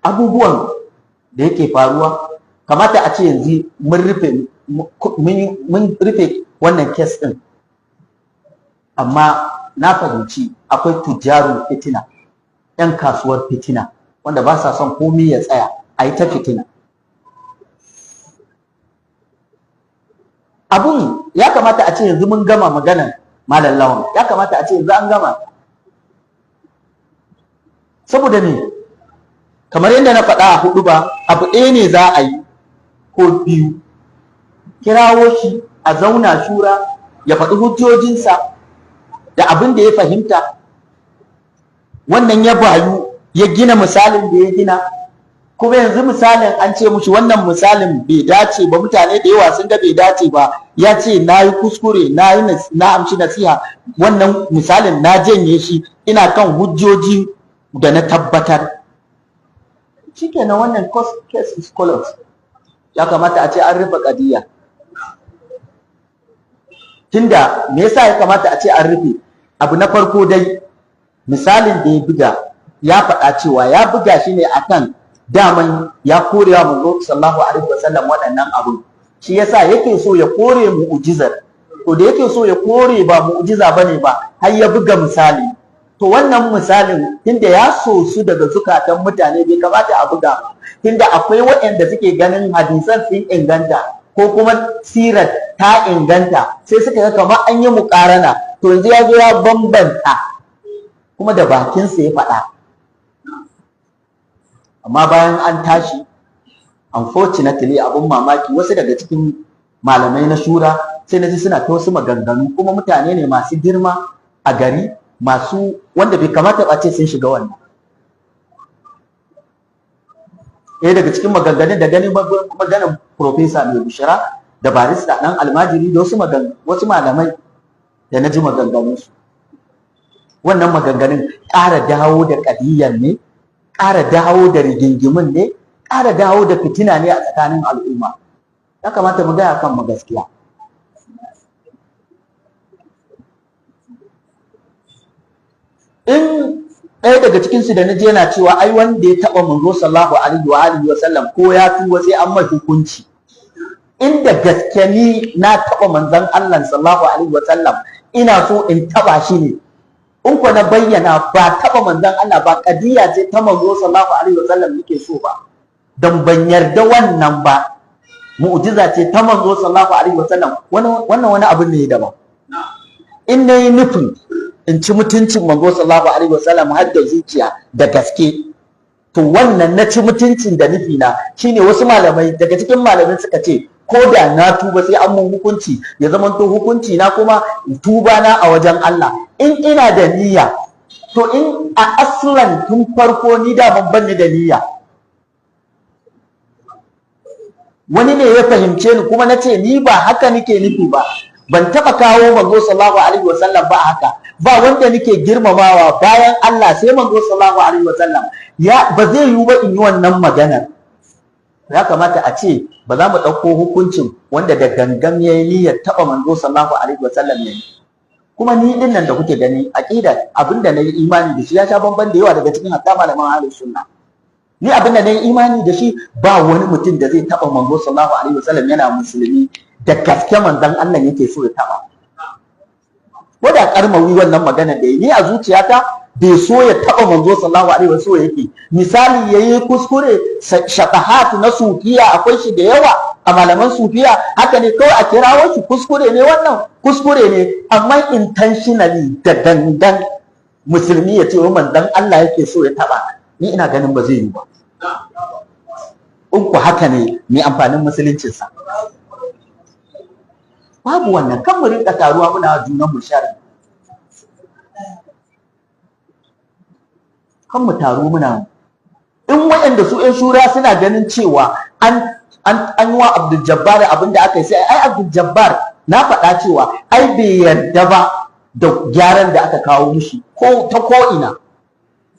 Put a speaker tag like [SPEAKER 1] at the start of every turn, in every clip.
[SPEAKER 1] abubuwan da yake faruwa kamata a ce yanzu mun rufe wannan kes ɗin, amma na fahimci akwai tujjarun fitina, 'yan kasuwar fitina wanda ba sa son komai ya tsaya a yi ta fitina. Abun ya kamata a ce yanzu mun gama maganar Malam Lawan, ya kamata a ce yanzu an gama. Saboda ne, kamar yadda na faɗa a hudu ba, abu ɗaya ne za a yi ko biyu, kirawo shi a zauna shura ya faɗi hujjojinsa da abin da ya fahimta, wannan ya bayu ya gina misalin da ya gina, kuma yanzu misalin an ce mushi wannan misalin bai dace ba, mutane da yawa sun ga bai dace ba, ya ce na yi kuskure, na amshi nasiha, wannan misalin na janye shi, ina kan hujjoji da na tabbatar. Shikenan wannan case is closed. Ya kamata a ce an rufe qadiyya. Tunda me yasa ya kamata a ce an rufe? Abu na farko dai misalin da ya buga ya faɗa cewa ya buga shi ne akan daman ya korewa manzo sallallahu alaihi wasallam waɗannan abu, shi yasa yake so ya kore mu'jizar. To da yake so ya kore ba mu'jiza bane ba, har ya buga misali. To wannan misalin tunda ya so su daga zukatan mutane bai kamata a buga, tunda akwai waɗanda suke ganin hadisan sun inganta ko kuma sirar ta inganta, sai suka ga kamar an yi muƙarana. To yanzu ya zo ya bambanta kuma da bakinsa ya faɗa. Amma bayan an tashi, unfortunately abun mamaki, wasu daga cikin malamai na shura sai na ji suna ta wasu maganganu, kuma mutane ne masu girma a gari, masu wanda bai kamata ba ce sun shiga wannan. Ɗaya daga cikin maganganun da ganin maganar Profesa Mai Bishira da barista ɗan almajiri da wasu malamai da na ji maganganunsu. Wannan maganganun ƙara dawo da ƙadiyyar ne, ƙara dawo da rigingimin ne, ƙara dawo da fitina ne a tsakanin al'umma. Ya kamata mu gaya kan mu gaskiya. In ɗaya daga cikinsu da na je yana cewa ai wanda ya taɓa manzo sallallahu alaihi wa sallam ko ya tuba sai an mai hukunci. Inda gaske ni na taɓa manzon Allah sallallahu alaihi wa sallam, ina so in taɓa shi ne. In ku na bayyana ba taɓa manzon Allah ba, qadiyya ce ta manzo sallallahu alaihi wa sallam nake so ba, dan ban yarda wannan ba. Mu'jiza ce ta manzo sallallahu alaihi wa sallam, wannan wani abu ne daban. In nayi nufin in ci mutuncin manzo sallallahu alaihi wasallam har da zuciya da gaske, to wannan na ci mutuncin da nufi na shine wasu malamai daga cikin malamai suka ce ko da na tuba sai an mun hukunci, ya zama to hukunci na kuma tuba na a wajen Allah. In ina da niyya, to in a aslan tun farko ni da ban ni da niyya, wani ne ya fahimce ni kuma na ce ni ba haka nake nufi ba, ban taɓa kawo manzo sallallahu alaihi wasallam ba haka, ba wanda nake girmamawa bayan Allah sai manzo sallallahu alaihi wasallam. Ba zai yiwu ba in yi wannan maganar. Ya kamata a ce ba za mu ɗauko hukuncin wanda da gangan ya yi niyyar taɓa manzo sallallahu alaihi wasallam ne. Kuma ni din nan da kuke gani aqida abinda na yi imani da shi ya sha bamban da yawa daga cikin hatta malaman ahlus sunna. Ni abinda na yi imani da shi, ba wani mutum da zai taɓa manzo sallallahu alaihi wasallam yana musulmi da gaske manzon Allah yake so ya taɓa. Wanda karmawi wannan magana da ni a zuciyata bai so ya taɓa manzo sallallahu alaihi wasallam yake. Misali yayi kuskure, shatahat na sufiya akwai shi da yawa a malaman sufiya, haka ne kawai a kirawo shi kuskure ne, wannan kuskure ne, amma intentionally da dangan musulmi ya ce wa manzon Allah yake so ya taɓa, ni ina ganin ba zai yi ba. In ku haka ne mai amfanin musuluncinsa? Babu wannan. Kan mu rinka taruwa muna junan mu shari, kan mu taru muna, in waɗanda su ƴan shura suna ganin cewa an yi wa Abdul Jabbar abin da aka yi, sai ai Abdul Jabbar na faɗa cewa ai bai yarda ba da gyaran da aka kawo mishi ko ta ko ina.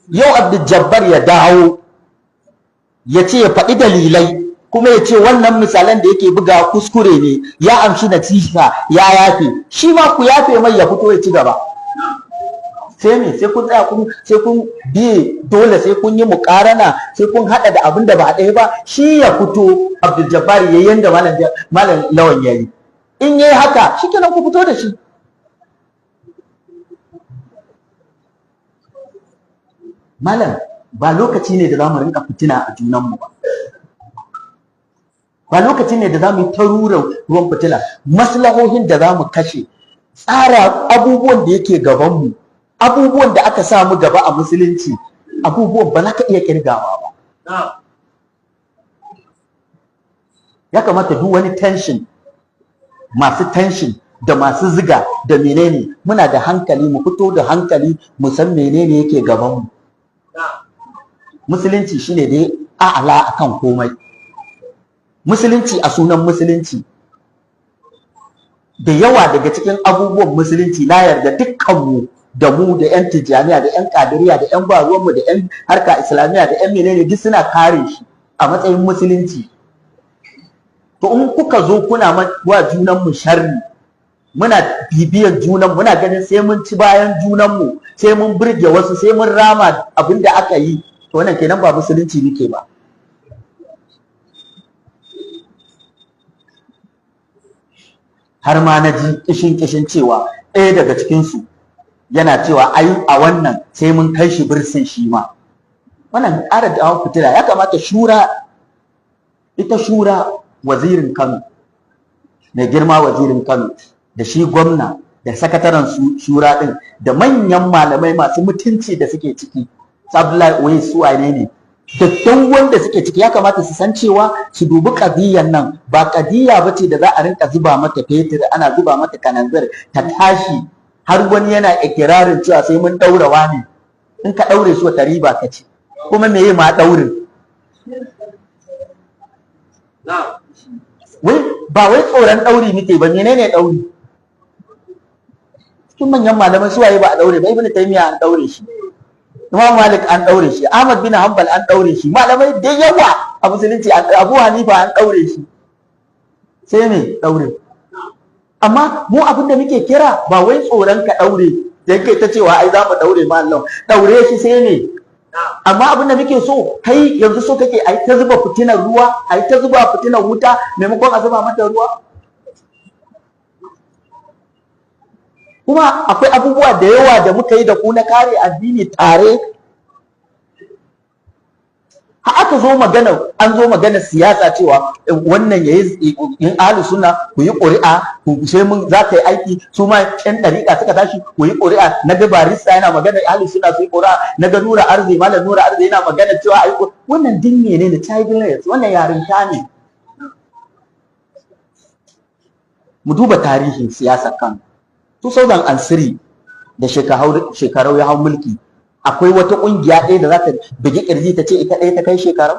[SPEAKER 1] Yau Abdul Jabbar ya dawo ya ce ya faɗi dalilai, kuma ya ce wannan misalan da yake buga kuskure ne, ya amshi nasiha ya yafe, shi ma ku yafe mai ya fito ya ci gaba. sai me sai kun tsaya sai kun biye dole sai kun yi mukarana sai kun hada da abin da ba ɗaya ba. Shi ya fito Abdul Jabbar yayin yanda malam Lawan yayi, in yayi haka shikenan ku fito da shi. Malam ba lokaci ne da zamu rinka fitina a junanmu ba lokaci ne da zamu yi ta rura ruwan fitila. Maslahohin da zamu kashe, tsara abubuwan da yake gabanmu, abubuwan da aka samu gaba a musulunci, abubuwan ba za ka iya kirgawa ba. Ya kamata duk wani tension, masu tension da masu ziga da menene, muna da hankali, mu fito da hankali mu san menene yake gabanmu. Musulunci shine dai a'ala akan komai. Musulunci a sunan musulunci, da yawa daga cikin abubuwan musulunci na yarda dukkanmu, da mu da 'yan tijjaniya da 'yan kadiriya da 'yan baruwanmu da 'yan harka islamiyya da 'yan menene duk suna kare shi a matsayin musulunci. To in kuka zo kuna wa junanmu sharri, muna bibiyar junan, muna ganin sai mun ci bayan junanmu, sai mun burge wasu, sai mun rama abin da aka yi, to wannan kenan ba musulunci muke ba. Har ma na ji kishin cewa ɗaya daga cikinsu yana cewa ai a wannan sai mun kai shi birsin shi ma. Wannan ƙara da hawa fitila. Ya kamata ita shura wazirin Kano, mai girma wazirin Kano, da shi gwamna da sakataren shura ɗin da manyan malamai masu mutunci da suke ciki, Abdullahi Oye su wane ne, duk wanda suke ciki ya kamata su san cewa su dubi ƙadiyyar nan ba ƙadiyya ba ce da za a rinka zuba mata fetur, ana zuba mata kananzir ta tashi har wani yana ikirarin cewa sai mun ɗaura wani. In ka ɗaure shi wata riba ka ce, kuma me ma ɗaurin? Ba wai tsoron ɗauri muke ba, menene ɗauri? Cikin manyan malaman suwaye ba a ɗaure ba, Ibn Taymiyyah an ɗaure shi, Imam Malik an ɗaure shi, Ahmad bin Hanbal an ɗaure shi, malamai da yawa a musulunci, Abu Hanifa an ɗaure shi. Sai me ɗaure? Amma mu abin da muke kira ba wai tsoron ka ɗaure, da kai ta cewa ai za mu ɗaure ma Allah, ɗaure shi sai me? Amma abin da muke so, kai yanzu so kake ai ta zuba fitinar ruwa, ai ta zuba fitinar wuta maimakon a zuba mata ruwa. Kuma akwai abubuwa da yawa da muka yi da ku na kare addini tare. Aka zo magana, an zo magana siyasa cewa wannan yayi in ahlu sunna ku yi ƙuri'a, ku sai mun za ta yi aiki, su ma ƴan ɗariƙa suka tashi ku yi ƙuri'a. Na ga barista yana magana ahlu sunna su yi ƙuri'a, na ga Nura Arzi, malam Nura Arzi yana magana cewa ai wannan dinne ne da childless, wannan yarinta ne. Mu duba tarihin siyasar Kano 2003 da shekarau ya hau mulki, akwai wata ƙungiya ɗaya da za ta bugi ƙirji ta ce ita ɗaya ta kai shekarau?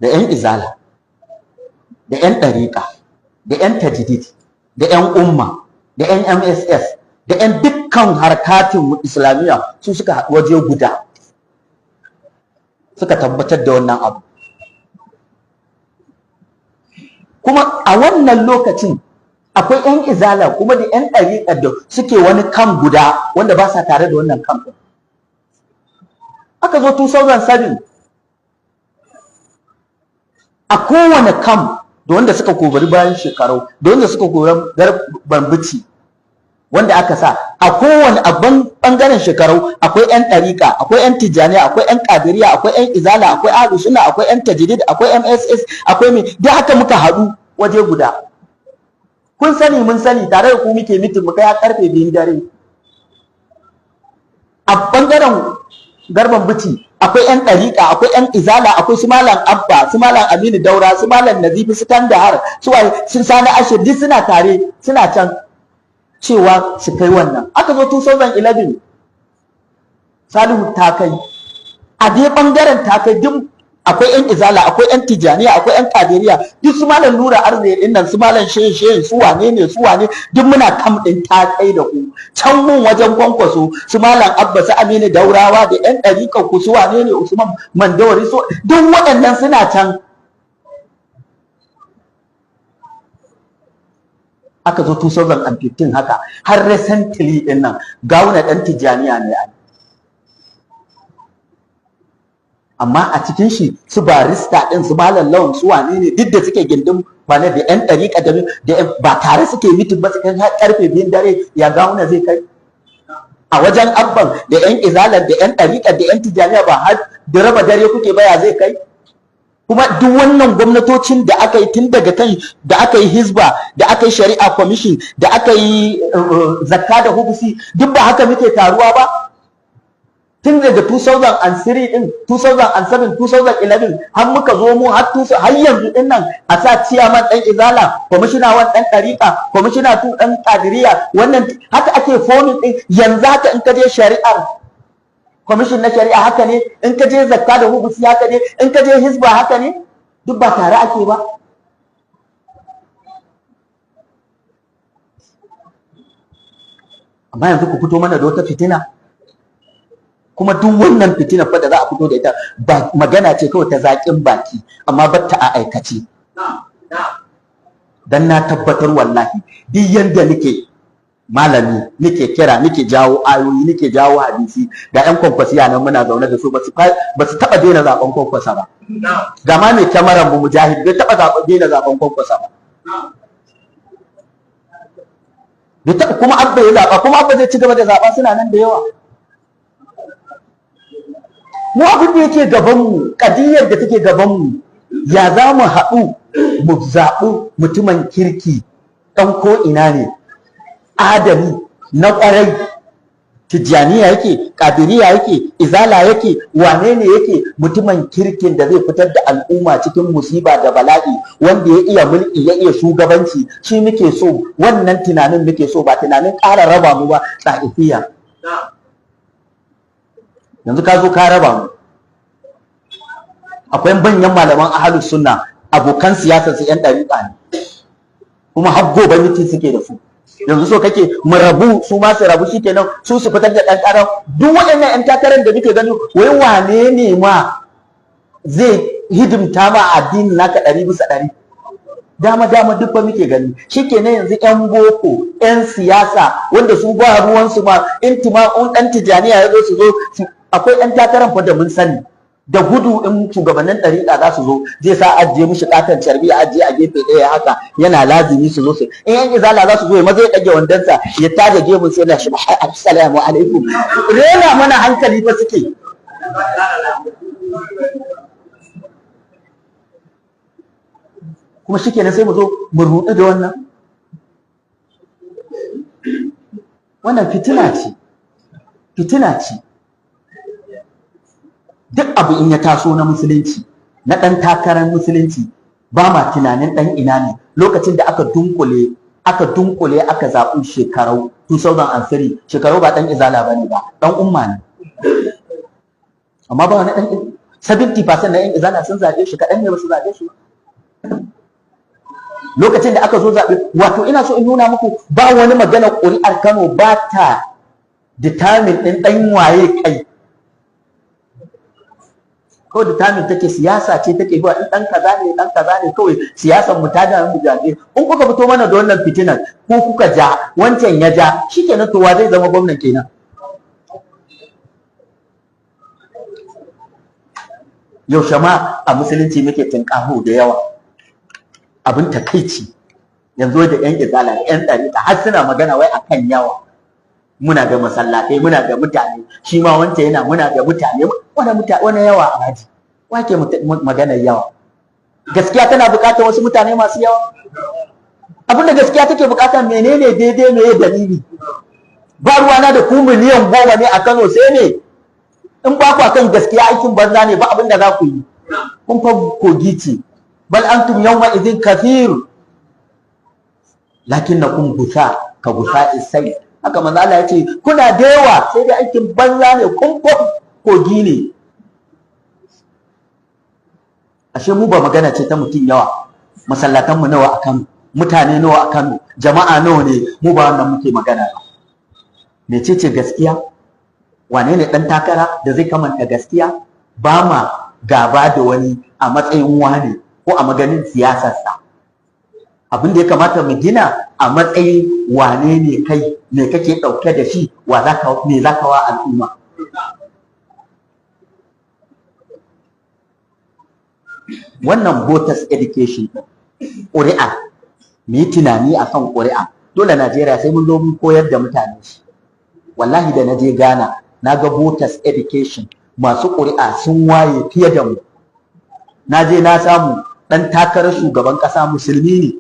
[SPEAKER 1] Da 'yan izala, da 'yan ɗariƙa, da 'yan tajdid, da 'yan umma, da 'yan MSS, da 'yan dukkan harkatin islamiyya su suka haɗu waje guda suka tabbatar da wannan abu. Kuma a wannan lokacin akwai 'yan izala kuma da 'yan ɗariƙar da suke wani kam guda wanda ba sa tare da wannan kam ɗin. Aka zo 2007 a kowane kam da wanda suka kobari bayan shekaru, da wanda suka kobari bambici wanda aka sa a kowane ɓangaren shekaru, akwai 'yan ɗariƙa, akwai 'yan tijjaniya, akwai 'yan ƙadiriya, akwai 'yan izala, akwai ahlus sunna, akwai 'yan tajdid, akwai MSS, akwai me, da haka muka haɗu waje guda. Kun sani mun sani, tare da ku muke mitin mu kai har karfe 2 dare. A bangaren garban bici akwai 'yan ɗariƙa, akwai 'yan izala, akwai su malam Abba, su malam Aminu Daura, su malam Nazifi, su Kandahar, sun Sani Ashir, duk suna tare, suna can cewa su kai wannan. Aka zo 2011 Salihu ta kai, a dai bangaren ta kai duk akwai 'yan izala, akwai 'yan tijaniya, akwai 'yan kadiriya, duk su malam Nura Arzai din nan, su malam shehin su wane ne duk muna kam din ta kai da ku. Can mun wajen Kwankwaso su malam Abba, su Aminu Daurawa da 'yan ɗariƙar ku su wane ne Usman Mandawari, so duk waɗannan suna can. aka zo 2015 haka har recently din nan gawuna dan tijaniya ne ai, amma a cikin shi su barista din su malam lawan su wane ne duk da suke gindin ba ne da yan dariƙa da ba tare suke mitin ba su kai karfe 2 dare ya gawuna zai kai a wajen abban da yan izalar da yan dariƙa da yan tijaniya ba har da raba dare kuke baya zai kai. Kuma duk wannan gwamnatocin da aka yi tun daga kan da aka yi hizba da aka yi shari'a commission da aka yi zakka da hubusi duk ba haka muke taruwa ba tun daga 2003 din 2007 2011 har muka zo mu har yanzu din nan a sa ciyaman dan izala kwamishina wan dan dariqa kwamishina tu dan qadiriya wannan haka ake forming din yanzu haka in ka je shari'ar kwamishin na shari'a haka ne, in ka je zakka da hubusi haka ne, in ka je hizba haka ne, duk ba tare ake ba. Amma yanzu ku fito mana da wata fitina, kuma duk wannan fitina fa da za a fito da ita ba magana ce kawai ta zaƙin baki, amma batta a aikace. Dan na tabbatar wallahi duk yanda nake malami nake kira nake jawo ayoyi nake jawo hadisi da ƴan kwankwasiya nan muna zaune da su ba su taɓa daina zaɓen kwankwasa ba. Ga ma mai kyamarar mu mujahid bai taɓa daina zaɓen kwankwasa ba. Bai taɓa kuma abba ya zaɓa kuma abba zai ci gaba da zaɓa suna nan da yawa. Mu abin da yake gabanmu kadiyar da take gabanmu ya za mu haɗu mu zaɓi mutumin kirki ɗan ko ina ne adami na ƙwarai tijjaniya yake ƙadiriya yake izala yake wane ne yake mutumin kirkin da zai fitar da al'umma cikin musiba da bala'i wanda ya iya mulki ya iya shugabanci shi muke so wannan tunanin muke so ba tunanin ƙara raba mu ba tsa'ifiya yanzu ka zo ka raba mu akwai manyan malaman ahlus sunna abokan siyasar su yan dariƙa ne kuma har gobe mitin suke da su yanzu so kake mu rabu su ma su rabu shikenan su fitar da dan karan duk waɗannan yan takarar da muke gani wai wane ne ma zai hidimta ma addini naka 100%? Dama duk ba muke gani shikenan yanzu yan boko yan siyasa wanda su ba ruwan su ma intima'un dan tijaniya yazo su zo akwai yan takarar fa da mun sani da gudu in shugabannin ɗariƙa za su zo zai sa ajiye mishi ƙaton carbi a ajiye a gefe ɗaya haka yana lazimi su zo su in yan izala za su zo ya maza ya ɗage wandonsa ya taje gemun sai na shi assalamu alaikum rena mana hankali fa suke kuma shikenan sai mu zo mu ruɗu da wannan fitina ce duk abu in ya taso na musulunci na ɗan takarar musulunci ba ma tunanin ɗan ina ne lokacin da aka dunkule aka zaɓi shekarau 2003 shekarau ba ɗan izala ba ne ba ɗan umma ne amma ba wani ɗan 70% na yan izala sun zaɓe shi kaɗan ne ba su zaɓe shi ba lokacin da aka zo zaɓe wato ina so in nuna muku ba wani magana ƙuri'ar Kano ba ta determine ɗin ɗan waye kai kawai determine take siyasa ce take zuwa in ɗan kaza ne kawai siyasar mu ta da mu jaje in kuka fito mana da wannan fitinar ko kuka ja wancan ya ja shikenan to wa zai zama gwamnan kenan yaushe ma a musulunci muke tunƙaho da yawa abin takaici yanzu da yan izala da yan ɗariƙa har suna magana wai akan yawa muna da masallatai muna da mutane shi ma wancan yana muna da mutane wani yawa a haji wake maganar yawa gaskiya tana buƙatar wasu mutane masu yawa abin da gaskiya take buƙata menene daidai me dalili ba ruwana da ku miliyan 10 ne a Kano sai ne in ba ku akan gaskiya aikin banza ne ba abin da za ku yi kun fa kogi ce bal antum yawma idhin kathir lakinnakum gusa ka gusa isai haka manzo Allah ya ce kuna da yawa sai dai aikin banza ne kun kogi ne ashe mu ba magana ce ta mutum yawa masallatan mu nawa a Kano mutane nawa a Kano jama'a nawa ne mu ba wannan muke magana ba mecece gaskiya wane ne dan takara da zai kamanta gaskiya ba ma gaba da wani a matsayin wani ko a maganin siyasarsa abin da ya kamata mu gina a matsayin wane ne kai, me kake ɗauke da shi, me za ka wa al'umma. Wannan voters education ɗin ƙuri'a, mu yi tunani a kan ƙuri'a. Dole Najeriya sai mun zo mun koyar da mutane shi. Wallahi da na je Ghana na ga voters education, masu ƙuri'a sun waye fiye da mu. Na je na samu ɗan takarar shugaban ƙasa musulmi ne,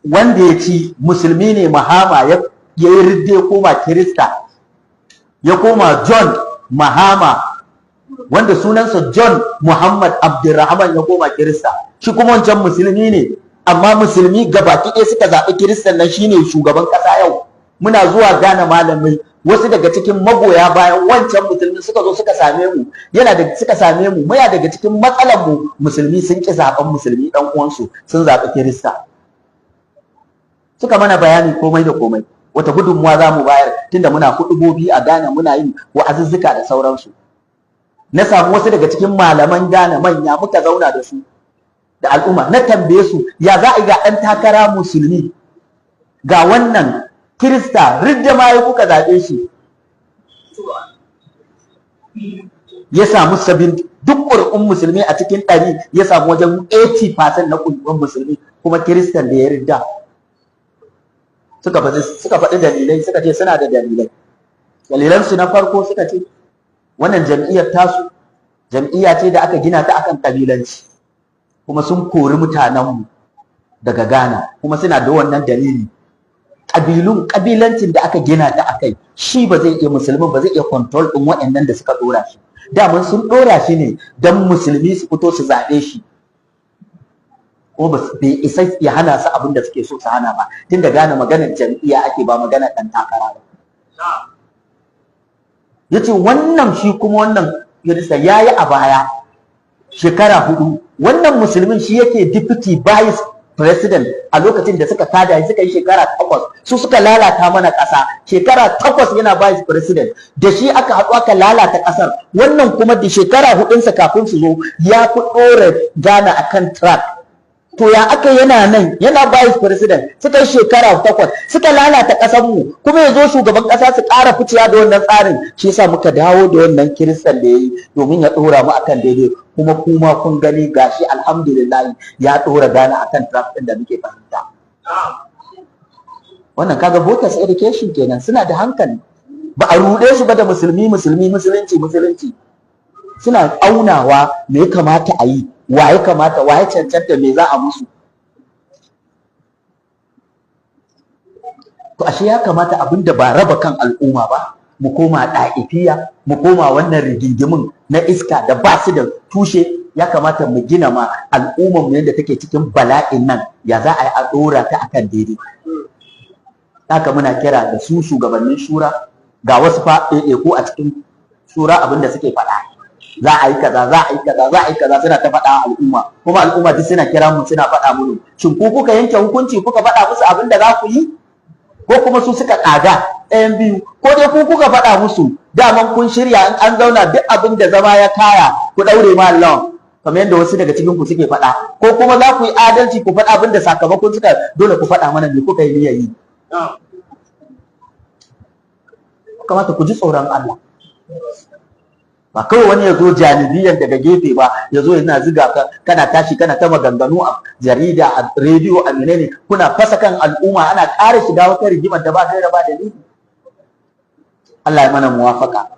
[SPEAKER 1] wanda ya ci musulmi ne, Mahama ya yi ridde ya koma Kirista, ya koma John Mahama, wanda sunansa John Muhammad Abdulrahman, ya koma Kirista. Shi kuma wancan musulmi ne, amma musulmi gabaki ɗaya suka zaɓi Kiristan nan shine shugaban ƙasa yau. Muna zuwa gane malamai, wasu daga cikin magoya bayan wancan musulmi suka zo suka same mu, muna daga cikin matsalar mu, musulmi sun ƙi zaɓen musulmi ɗan uwansu, sun zaɓi Kirista. Suka mana bayani komai da komai, wata gudunmuwa za mu bayar, tunda muna huɗubobi a Ghana, muna yin wa'azuzzuka da sauransu. Na samu wasu daga cikin malaman Ghana manya, muka zauna da su da al'umma, na tambaye su ya za a yi ga ɗan takara musulmi, ga wannan Kirista ridda ma ya kuka zaɓe shi, ya samu duk ƙuri'un musulmi a cikin 100 ya samu wajen 80% na ƙuri'un musulmi, kuma Kiristan da ya ridda. Suka faɗi dalilai, suka ce suna da dalilai. Dalilansu na farko suka ce wannan jam'iyyar tasu jam'iyya ce da aka gina ta akan ƙabilanci, kuma sun kori mutanenmu daga Ghana, kuma suna da wannan dalili. Ƙabilancin da aka gina ta akai, shi ba zai iya, musulmin ba zai iya control ɗin waɗannan da suka ɗora shi. Daman sun ɗora shi ne don musulmi su fito su zaɓe shi, ko bai isa ya hana su abin da suke so su hana ba, tun da Ghana maganar jam'iyya ake, ba maganar ɗan takara ba. Ya ce wannan shi kuma wannan Kirista ya yi a baya shekara 4, wannan musulmin shi yake deputy vice president a lokacin da suka kada suka yi shekara 8, su suka lalata mana ƙasa, shekara 8 yana vice president, da shi aka haɗu aka lalata ƙasar. Wannan kuma da shekara 4 kafin su zo ya fi ɗora Ghana akan track. To ya aka yana nan yana vice president, suka yi shekara 8 suka lalata ƙasar mu, kuma ya zo shugaban ƙasa su ƙara ficiya da wannan tsarin. Shi yasa muka dawo da wannan Kiristan da ya yi domin ya ɗora mu akan daidai, kuma kun gani gashi alhamdulillah ya ɗora Ghana akan track ɗin da muke fahimta. Wannan kaga voters education kenan, suna da hankali, ba a ruɗe su ba da musulunci. Suna aunawa me ya kamata a yi, wa ya kamata, wa ya cancanta, me za a musu. To ashe ya kamata abinda ba raba kan al'umma ba, mu koma ɗa'ifiya, mu koma wannan rigingimin na iska da ba su da tushe. Ya kamata mu gina ma al'ummar mu yadda take cikin bala'in nan, ya za a yi a ɗora ta akan daidai. Haka muna kira da su shugabannin shura, ga wasu fa ko a cikin shura abinda suke faɗa, za a yi kaza suna ta faɗa al'umma, kuma al'umma duk suna kira mu suna faɗa mu. Shin ku kuka yanke hukunci kuka faɗa musu abin da za ku yi, ko kuma su suka ƙaga? Ɗayan biyu, ko dai ku kuka faɗa musu, daman kun shirya in an zauna duk abin da zama ya kaya ku ɗaure ma lawan, kamar yadda wasu daga cikin ku suke faɗa, ko kuma za ku yi adalci ku faɗa abin da sakamakon suka dole ku faɗa mana me kuka yi niyyar yi. Kamata ku ji tsoron Allah, ba kawai wani ya zo janibiyan daga gefe ba, ya zo yana ziga ka, kana tashi kana ta maganganu a jarida, a rediyo, a menene, kuna fasa kan al'umma, ana ƙara shiga wata rigimar da ba gaira ba dalili. Allah ya mana muwafaka.